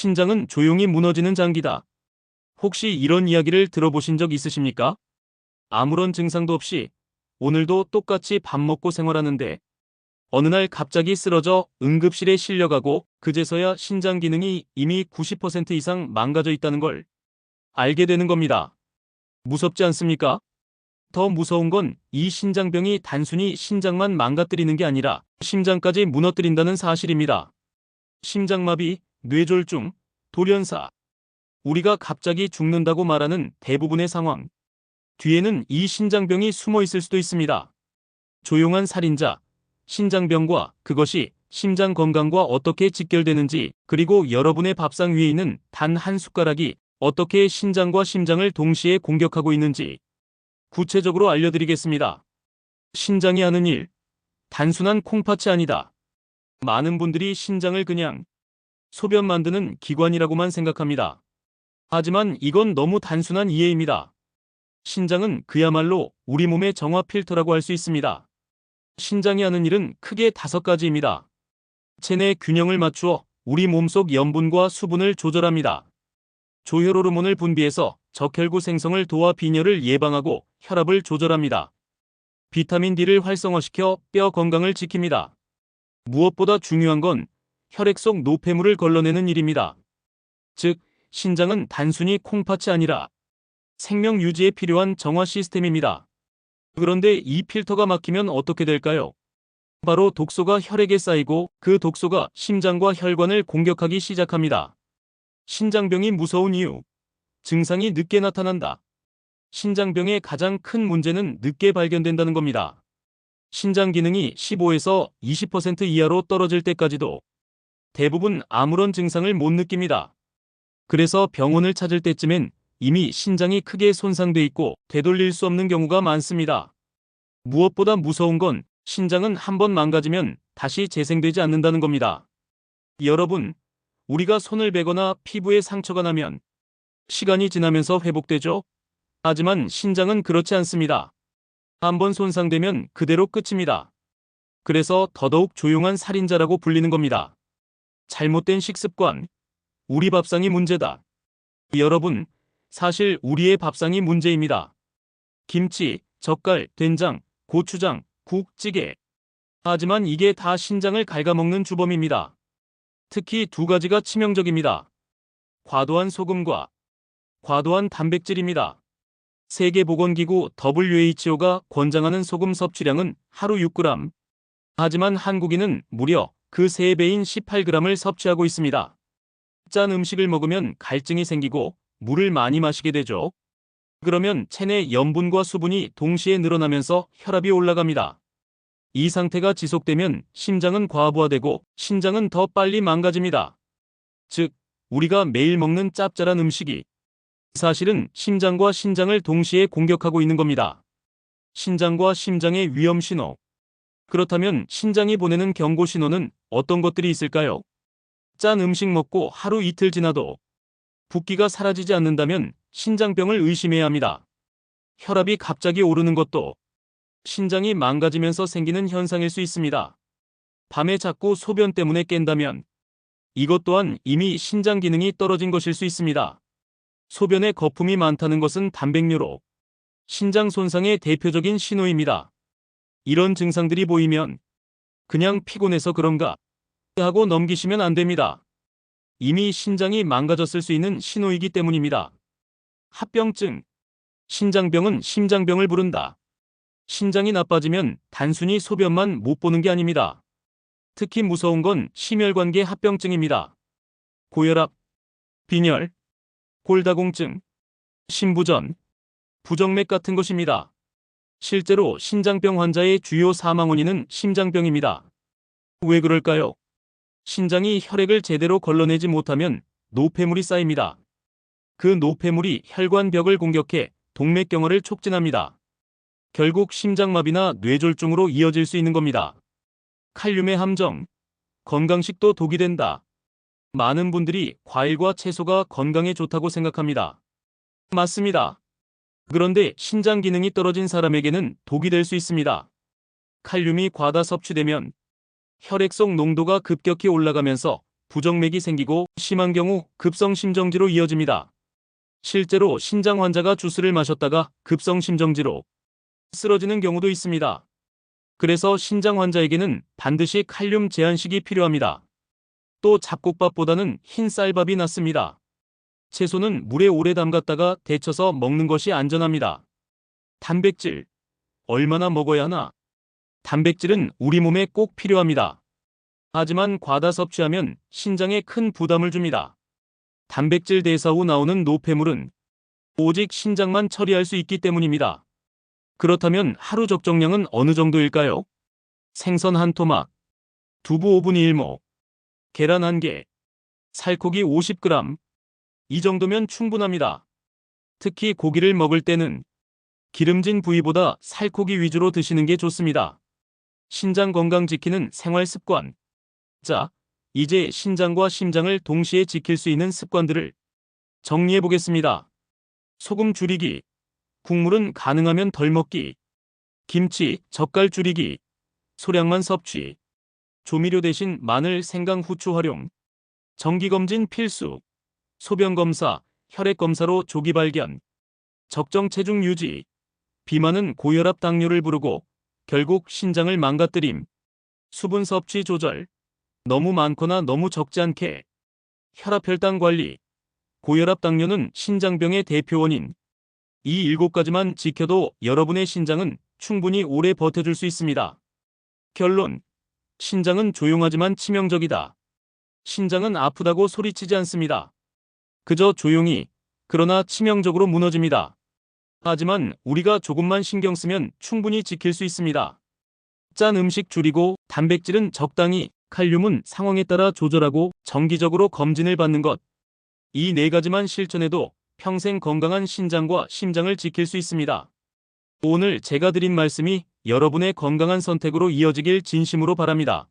신장은 조용히 무너지는 장기다. 혹시 이런 이야기를 들어보신 적 있으십니까? 아무런 증상도 없이 오늘도 똑같이 밥 먹고 생활하는데 어느 날 갑자기 쓰러져 응급실에 실려가고 그제서야 신장 기능이 이미 90% 이상 망가져 있다는 걸 알게 되는 겁니다. 무섭지 않습니까? 더 무서운 건 이 신장병이 단순히 신장만 망가뜨리는 게 아니라 심장까지 무너뜨린다는 사실입니다. 심장마비, 뇌졸중, 돌연사. 우리가 갑자기 죽는다고 말하는 대부분의 상황 뒤에는 이 신장병이 숨어 있을 수도 있습니다. 조용한 살인자, 신장병과 그것이 심장 건강과 어떻게 직결되는지, 그리고 여러분의 밥상 위에 있는 단 한 숟가락이 어떻게 신장과 심장을 동시에 공격하고 있는지 구체적으로 알려드리겠습니다. 신장이 하는 일, 단순한 콩팥이 아니다. 많은 분들이 신장을 그냥 소변 만드는 기관이라고만 생각합니다. 하지만 이건 너무 단순한 이해입니다. 신장은 그야말로 우리 몸의 정화 필터라고 할 수 있습니다. 신장이 하는 일은 크게 5가지입니다. 체내 균형을 맞추어 우리 몸속 염분과 수분을 조절합니다. 조혈 호르몬을 분비해서 적혈구 생성을 도와 빈혈을 예방하고 혈압을 조절합니다. 비타민 D를 활성화시켜 뼈 건강을 지킵니다. 무엇보다 중요한 건 혈액 속 노폐물을 걸러내는 일입니다. 즉, 신장은 단순히 콩팥이 아니라 생명 유지에 필요한 정화 시스템입니다. 그런데 이 필터가 막히면 어떻게 될까요? 바로 독소가 혈액에 쌓이고 그 독소가 심장과 혈관을 공격하기 시작합니다. 신장병이 무서운 이유. 증상이 늦게 나타난다. 신장병의 가장 큰 문제는 늦게 발견된다는 겁니다. 신장 기능이 15에서 20% 이하로 떨어질 때까지도 대부분 아무런 증상을 못 느낍니다. 그래서 병원을 찾을 때쯤엔 이미 신장이 크게 손상돼 있고 되돌릴 수 없는 경우가 많습니다. 무엇보다 무서운 건 신장은 한번 망가지면 다시 재생되지 않는다는 겁니다. 여러분, 우리가 손을 베거나 피부에 상처가 나면 시간이 지나면서 회복되죠? 하지만 신장은 그렇지 않습니다. 한번 손상되면 그대로 끝입니다. 그래서 더더욱 조용한 살인자라고 불리는 겁니다. 잘못된 식습관, 우리 밥상이 문제다. 여러분, 사실 우리의 밥상이 문제입니다. 김치, 젓갈, 된장, 고추장, 국, 찌개. 하지만 이게 다 신장을 갉아먹는 주범입니다. 특히 2가지가 치명적입니다. 과도한 소금과 과도한 단백질입니다. 세계보건기구 WHO가 권장하는 소금 섭취량은 하루 6g. 하지만 한국인은 무려 그 3배인 18g을 섭취하고 있습니다. 짠 음식을 먹으면 갈증이 생기고 물을 많이 마시게 되죠. 그러면 체내 염분과 수분이 동시에 늘어나면서 혈압이 올라갑니다. 이 상태가 지속되면 심장은 과부하되고 신장은 더 빨리 망가집니다. 즉, 우리가 매일 먹는 짭짤한 음식이 사실은 심장과 신장을 동시에 공격하고 있는 겁니다. 신장과 심장의 위험 신호. 그렇다면 신장이 보내는 경고 신호는 어떤 것들이 있을까요? 짠 음식 먹고 하루 이틀 지나도 붓기가 사라지지 않는다면 신장병을 의심해야 합니다. 혈압이 갑자기 오르는 것도 신장이 망가지면서 생기는 현상일 수 있습니다. 밤에 자꾸 소변 때문에 깬다면 이것 또한 이미 신장 기능이 떨어진 것일 수 있습니다. 소변에 거품이 많다는 것은 단백뇨로 신장 손상의 대표적인 신호입니다. 이런 증상들이 보이면 그냥 피곤해서 그런가 하고 넘기시면 안 됩니다. 이미 신장이 망가졌을 수 있는 신호이기 때문입니다. 합병증. 신장병은 심장병을 부른다. 신장이 나빠지면 단순히 소변만 못 보는 게 아닙니다. 특히 무서운 건 심혈관계 합병증입니다. 고혈압, 빈혈, 골다공증, 심부전, 부정맥 같은 것입니다. 실제로 신장병 환자의 주요 사망 원인은 심장병입니다. 왜 그럴까요? 신장이 혈액을 제대로 걸러내지 못하면 노폐물이 쌓입니다. 그 노폐물이 혈관벽을 공격해 동맥경화를 촉진합니다. 결국 심장마비나 뇌졸중으로 이어질 수 있는 겁니다. 칼륨의 함정. 건강식도 독이 된다. 많은 분들이 과일과 채소가 건강에 좋다고 생각합니다. 맞습니다. 그런데 신장 기능이 떨어진 사람에게는 독이 될 수 있습니다. 칼륨이 과다 섭취되면 혈액 속 농도가 급격히 올라가면서 부정맥이 생기고 심한 경우 급성심정지로 이어집니다. 실제로 신장 환자가 주스를 마셨다가 급성심정지로 쓰러지는 경우도 있습니다. 그래서 신장 환자에게는 반드시 칼륨 제한식이 필요합니다. 또 잡곡밥보다는 흰 쌀밥이 낫습니다. 채소는 물에 오래 담갔다가 데쳐서 먹는 것이 안전합니다. 단백질. 얼마나 먹어야 하나? 단백질은 우리 몸에 꼭 필요합니다. 하지만 과다 섭취하면 신장에 큰 부담을 줍니다. 단백질 대사 후 나오는 노폐물은 오직 신장만 처리할 수 있기 때문입니다. 그렇다면 하루 적정량은 어느 정도일까요? 생선 한 토막, 두부 5분의 1모, 계란 1개, 살코기 50g. 이 정도면 충분합니다. 특히 고기를 먹을 때는 기름진 부위보다 살코기 위주로 드시는 게 좋습니다. 신장 건강 지키는 생활 습관. 자, 이제 신장과 심장을 동시에 지킬 수 있는 습관들을 정리해 보겠습니다. 소금 줄이기. 국물은 가능하면 덜 먹기. 김치, 젓갈 줄이기. 소량만 섭취. 조미료 대신 마늘, 생강, 후추 활용. 정기검진 필수. 소변검사, 혈액검사로 조기 발견. 적정 체중 유지. 비만은 고혈압 당뇨를 부르고 결국 신장을 망가뜨림. 수분 섭취 조절. 너무 많거나 너무 적지 않게. 혈압 혈당 관리. 고혈압 당뇨는 신장병의 대표 원인. 이 7가지만 지켜도 여러분의 신장은 충분히 오래 버텨줄 수 있습니다. 결론. 신장은 조용하지만 치명적이다. 신장은 아프다고 소리치지 않습니다. 그저 조용히, 그러나 치명적으로 무너집니다. 하지만 우리가 조금만 신경 쓰면 충분히 지킬 수 있습니다. 짠 음식 줄이고, 단백질은 적당히, 칼륨은 상황에 따라 조절하고 정기적으로 검진을 받는 것. 이 4가지만 실천해도 평생 건강한 신장과 심장을 지킬 수 있습니다. 오늘 제가 드린 말씀이 여러분의 건강한 선택으로 이어지길 진심으로 바랍니다.